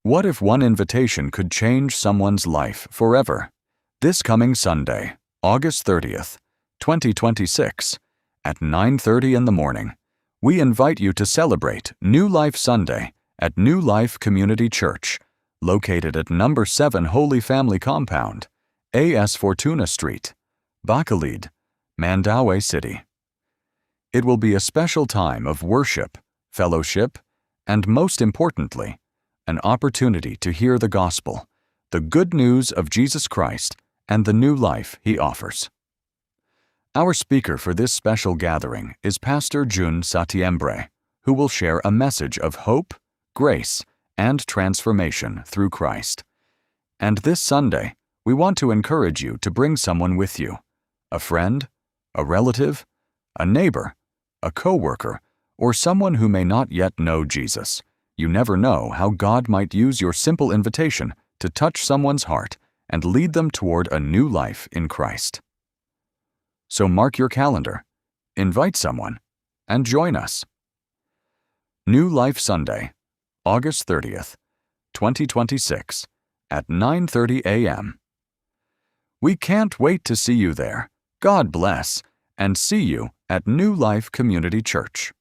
What if one invitation could change someone's life forever? This coming Sunday, August 30th, 2026, at 9:30 in the morning, we invite you to celebrate New Life Sunday at New Life Community Church, located at number 7 Holy Family Compound, AS Fortuna Street, Bakilid, Mandaue City. It will be a special time of worship, fellowship, and most importantly, an opportunity to hear the gospel, the good news of Jesus Christ, and the new life He offers. Our speaker for this special gathering is Pastor Jun Satiembre, who will share a message of hope, grace, and transformation through Christ. And this Sunday, we want to encourage you to bring someone with you, a friend, a relative, a neighbor, a co-worker, or someone who may not yet know Jesus. You never know how God might use your simple invitation to touch someone's heart and lead them toward a new life in Christ. So mark your calendar, invite someone, and join us. New Life Sunday, August 30th, 2026, at 9:30 a.m. We can't wait to see you there. God bless, and see you at New Life Community Church.